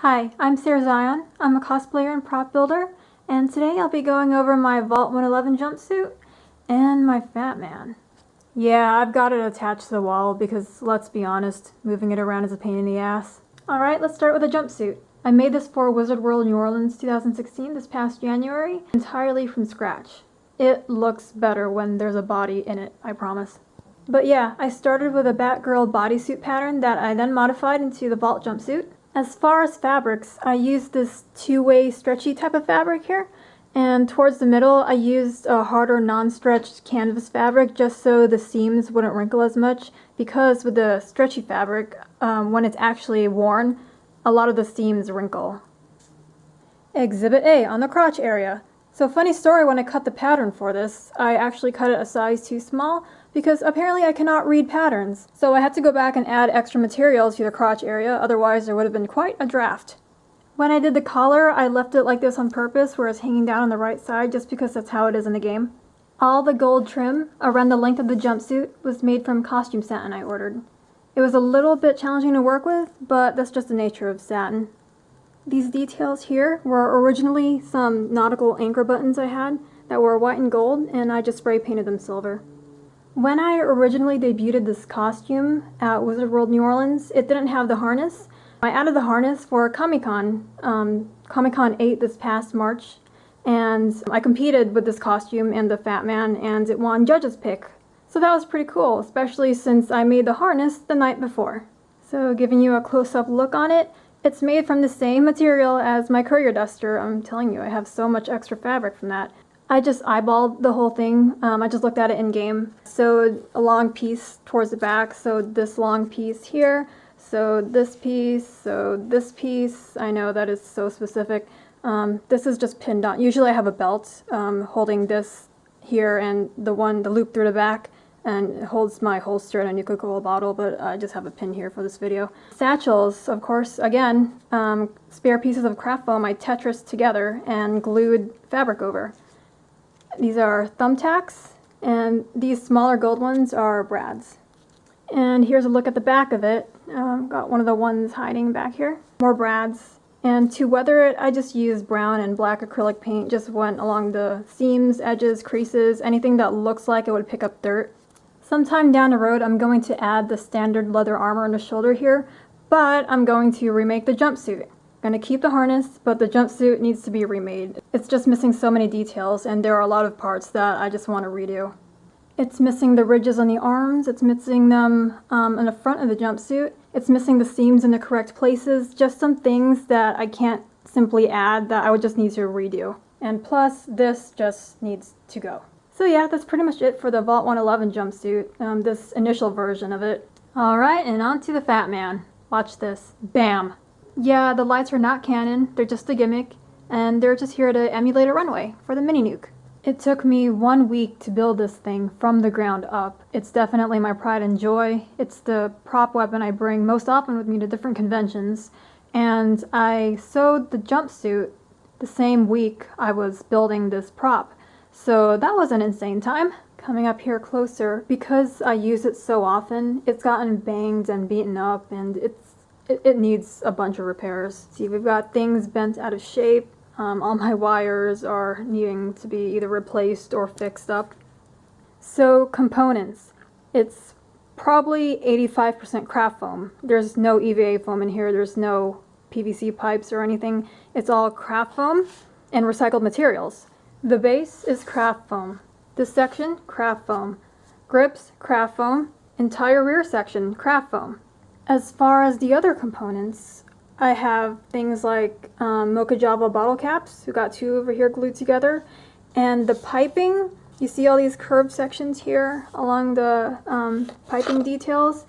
Hi, I'm Sarah Zion. I'm a cosplayer and prop builder, and today I'll be going over my Vault 111 jumpsuit and my Fat Man. Yeah, I've got it attached to the wall because, let's be honest, moving it around is a pain in the ass. Alright, let's start with the jumpsuit. I made this for Wizard World New Orleans 2016 this past January, entirely from scratch. It looks better when there's a body in it, I promise. But yeah, I started with a Batgirl bodysuit pattern that I then modified into the Vault jumpsuit. As far as fabrics, I used this two-way stretchy type of fabric here, and towards the middle I used a harder non-stretched canvas fabric just so the seams wouldn't wrinkle as much, because with the stretchy fabric, when it's actually worn, a lot of the seams wrinkle. Exhibit A on the crotch area. So funny story, when I cut the pattern for this, I actually cut it a size too small because apparently I cannot read patterns. So I had to go back and add extra material to the crotch area, otherwise there would have been quite a draft. When I did the collar, I left it like this on purpose where it's hanging down on the right side just because that's how it is in the game. All the gold trim around the length of the jumpsuit was made from costume satin I ordered. It was a little bit challenging to work with, but that's just the nature of satin. These details here were originally some nautical anchor buttons I had that were white and gold, and I just spray painted them silver. When I originally debuted this costume at Wizard World New Orleans, it didn't have the harness. I added the harness for Comic-Con 8 this past March, and I competed with this costume and the Fat Man, and it won Judge's Pick. So that was pretty cool, especially since I made the harness the night before. So giving you a close-up look on it, it's made from the same material as my courier duster. I'm telling you, I have so much extra fabric from that. I just eyeballed the whole thing. I just looked at it in game. So a long piece towards the back, so this long piece here, so this piece, so this piece. I know that is so specific. This is just pinned on. Usually I have a belt holding this here and the loop through the back, and it holds my holster and a Nuka-Cola bottle, but I just have a pin here for this video. Satchels, of course, again, spare pieces of craft foam I Tetris together and glued fabric over. These are thumbtacks, and these smaller gold ones are brads. And here's a look at the back of it. Got one of the ones hiding back here. More brads. And to weather it, I just used brown and black acrylic paint, just went along the seams, edges, creases, anything that looks like it would pick up dirt. Sometime down the road, I'm going to add the standard leather armor on the shoulder here, but I'm going to remake the jumpsuit. I'm going to keep the harness, but the jumpsuit needs to be remade. It's just missing so many details, and there are a lot of parts that I just want to redo. It's missing the ridges on the arms, it's missing them on the front of the jumpsuit, it's missing the seams in the correct places, just some things that I can't simply add that I would just need to redo. And plus, this just needs to go. So yeah, that's pretty much it for the Vault 111 jumpsuit, this initial version of it. Alright, and on to the Fat Man. Watch this. Bam! Yeah, the lights are not canon, they're just a gimmick, and they're just here to emulate a runway for the mini nuke. It took me 1 week to build this thing from the ground up. It's definitely my pride and joy. It's the prop weapon I bring most often with me to different conventions, and I sewed the jumpsuit the same week I was building this prop. So that was an insane time. Coming up here closer, because I use it so often, it's gotten banged and beaten up, and it needs a bunch of repairs. See, we've got things bent out of shape. All my wires are needing to be either replaced or fixed up. So components. It's probably 85% craft foam. There's no EVA foam in here. There's no PVC pipes or anything. It's all craft foam and recycled materials. The base is craft foam. This section, craft foam. Grips, craft foam. Entire rear section, craft foam. As far as the other components, I have things like Mocha Java bottle caps. We've got two over here glued together. And the piping, you see all these curved sections here along the piping details.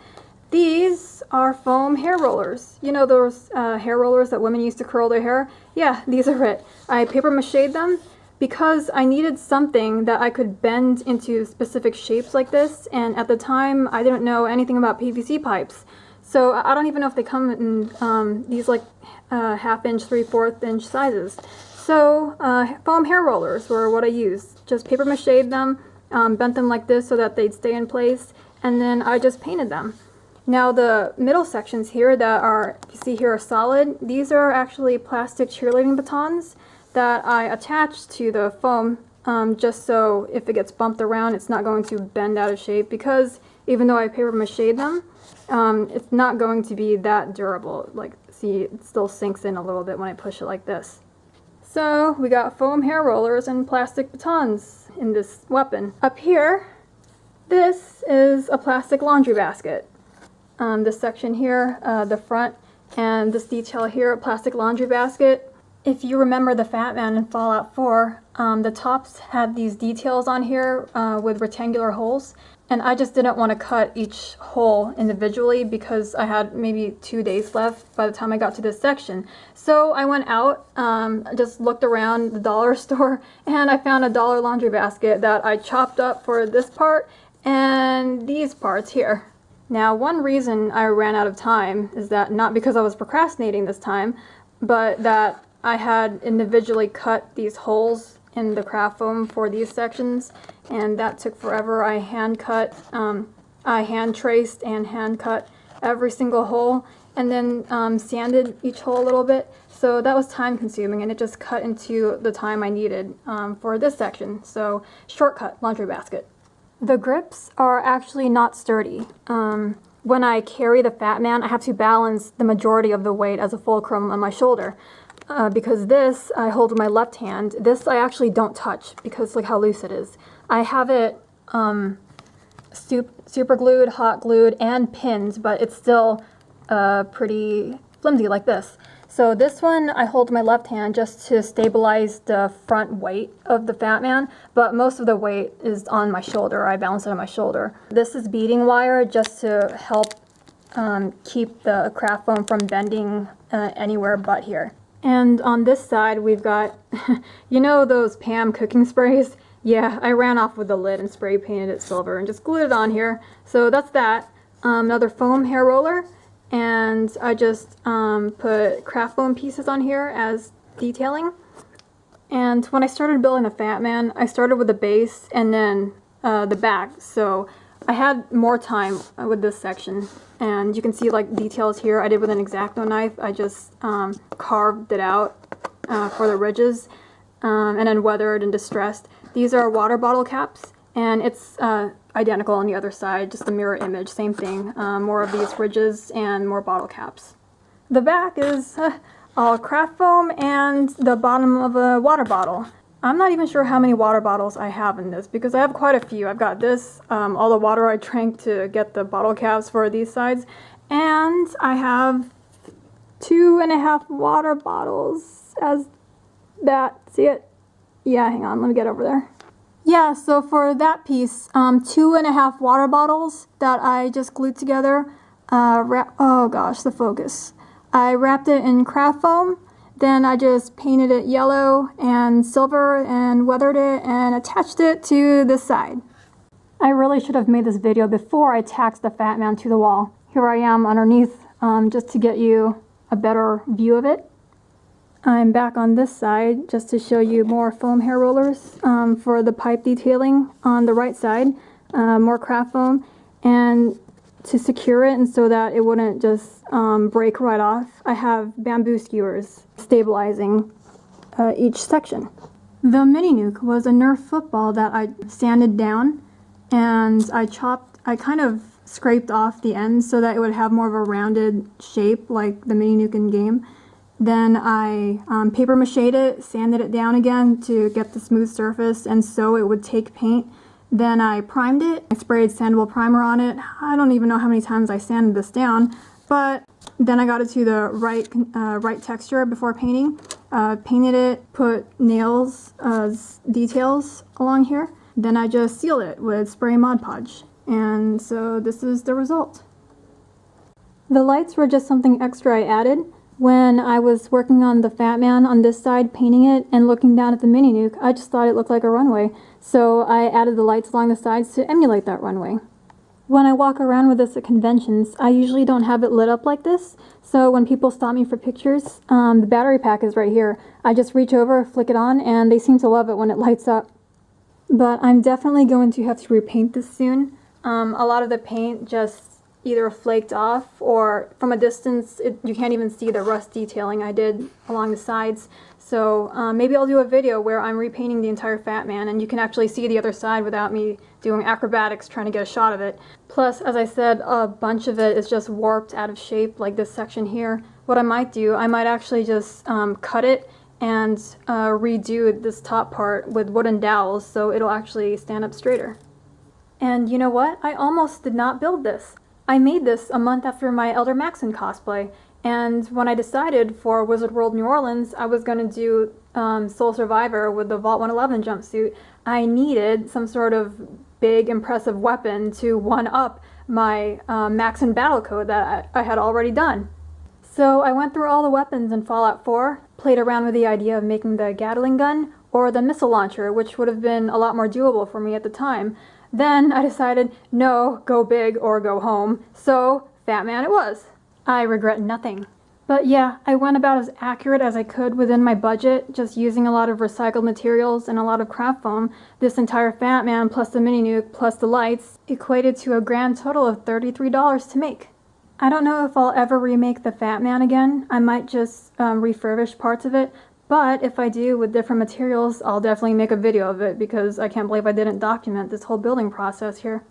These are foam hair rollers. You know those hair rollers that women used to curl their hair? Yeah, these are it. I paper maché'd them because I needed something that I could bend into specific shapes like this, and at the time I didn't know anything about PVC pipes. So I don't even know if they come in these like half-inch, 3/4 inch sizes. So foam hair rollers were what I used. Just paper maché'd them, bent them like this so that they'd stay in place, and then I just painted them. Now the middle sections here that are, you see here, are solid. These are actually plastic cheerleading batons that I attached to the foam just so if it gets bumped around it's not going to bend out of shape, because even though I paper mache them, it's not going to be that durable. Like, see, it still sinks in a little bit when I push it like this. So we got foam hair rollers and plastic batons in this weapon. Up here, this is a plastic laundry basket. This section here, the front, and this detail here, a plastic laundry basket. If you remember the Fat Man in Fallout 4, the tops had these details on here with rectangular holes, and I just didn't want to cut each hole individually because I had maybe 2 days left by the time I got to this section. So I went out, just looked around the dollar store, and I found a dollar laundry basket that I chopped up for this part and these parts here. Now, one reason I ran out of time is that not because I was procrastinating this time, but that I had individually cut these holes in the craft foam for these sections, and that took forever. I hand traced and hand cut every single hole, and then sanded each hole a little bit. So that was time consuming, and it just cut into the time I needed for this section. So shortcut, laundry basket. The grips are actually not sturdy. When I carry the Fat Man, I have to balance the majority of the weight as a fulcrum on my shoulder. Because this I hold with my left hand. This I actually don't touch because look how loose it is. I have it super glued, hot glued, and pinned, but it's still pretty flimsy like this. So this one I hold with my left hand just to stabilize the front weight of the Fat Man, but most of the weight is on my shoulder. I balance it on my shoulder. This is beading wire just to help keep the craft foam from bending anywhere but here. And on this side we've got, you know those Pam cooking sprays? Yeah, I ran off with the lid and spray painted it silver and just glued it on here. So that's that. Another foam hair roller. And I just put craft foam pieces on here as detailing. And when I started building the Fat Man, I started with the base and then the back. So I had more time with this section. And you can see like details here I did with an X-Acto knife. I just carved it out for the ridges and then weathered and distressed. These are water bottle caps, and it's identical on the other side, just a mirror image, same thing. More of these ridges and more bottle caps. The back is all craft foam and the bottom of a water bottle. I'm not even sure how many water bottles I have in this because I have quite a few. I've got this, all the water I drank to get the bottle caps for these sides, and I have 2.5 water bottles as that. See it? Yeah, hang on, let me get over there. Yeah, so for that piece, 2.5 water bottles that I just glued together. Oh gosh, the focus. I wrapped it in craft foam. Then I just painted it yellow and silver and weathered it and attached it to this side. I really should have made this video before I tacked the Fat Man to the wall. Here I am underneath just to get you a better view of it. I'm back on this side just to show you more foam hair rollers for the pipe detailing on the right side. More craft foam, and to secure it and so that it wouldn't just break right off, I have bamboo skewers stabilizing each section. The Mini Nuke was a Nerf football that I sanded down, and I kind of scraped off the ends so that it would have more of a rounded shape like the Mini Nuke in game. Then I paper mached it, sanded it down again to get the smooth surface and so it would take paint. Then I primed it. I sprayed sandable primer on it. I don't even know how many times I sanded this down, but then I got it to the right texture before painting. Painted it, put nails, details along here. Then I just sealed it with spray Mod Podge. And so this is the result. The lights were just something extra I added. When I was working on the Fat Man on this side, painting it and looking down at the Mini Nuke, I just thought it looked like a runway. So I added the lights along the sides to emulate that runway. When I walk around with this at conventions, I usually don't have it lit up like this. So when people stop me for pictures, the battery pack is right here. I just reach over, flick it on, and they seem to love it when it lights up. But I'm definitely going to have to repaint this soon. A lot of the paint just either flaked off, or from a distance you can't even see the rust detailing I did along the sides. So maybe I'll do a video where I'm repainting the entire Fat Man and you can actually see the other side without me doing acrobatics trying to get a shot of it. Plus, as I said, a bunch of it is just warped out of shape, like this section here. What I might do, I might actually just cut it and redo this top part with wooden dowels so it'll actually stand up straighter. And you know what? I almost did not build this. I made this a month after my Elder Maxon cosplay, and when I decided for Wizard World New Orleans I was going to do Soul Survivor with the Vault 111 jumpsuit, I needed some sort of big impressive weapon to one-up my Maxon battle code that I had already done. So I went through all the weapons in Fallout 4, played around with the idea of making the Gatling gun or the missile launcher, which would have been a lot more doable for me at the time. Then I decided, no, go big or go home, so Fat Man it was. I regret nothing. But yeah, I went about as accurate as I could within my budget, just using a lot of recycled materials and a lot of craft foam. This entire Fat Man plus the mini nuke plus the lights equated to a grand total of $33 to make. I don't know if I'll ever remake the Fat Man again. I might just refurbish parts of it. But if I do with different materials, I'll definitely make a video of it because I can't believe I didn't document this whole building process here.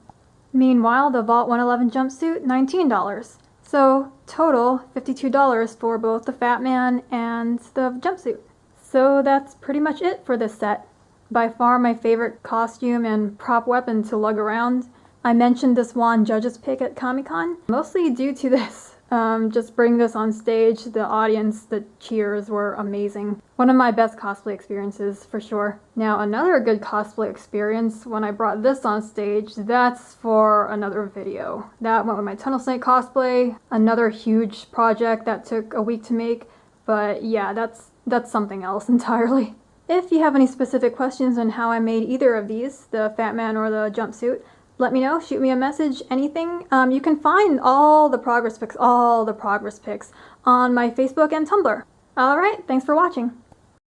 Meanwhile, the Vault 111 jumpsuit, $19. So total, $52 for both the Fat Man and the jumpsuit. So that's pretty much it for this set. By far my favorite costume and prop weapon to lug around. I mentioned this wand judge's pick at Comic-Con, mostly due to this. Just bring this on stage, the audience, the cheers were amazing. One of my best cosplay experiences, for sure. Now, another good cosplay experience, when I brought this on stage, that's for another video. That went with my Tunnel Snake cosplay, another huge project that took a week to make, but yeah, that's something else entirely. If you have any specific questions on how I made either of these, the Fat Man or the jumpsuit, let me know, shoot me a message, anything. You can find all the progress pics on my Facebook and Tumblr. Alright, thanks for watching.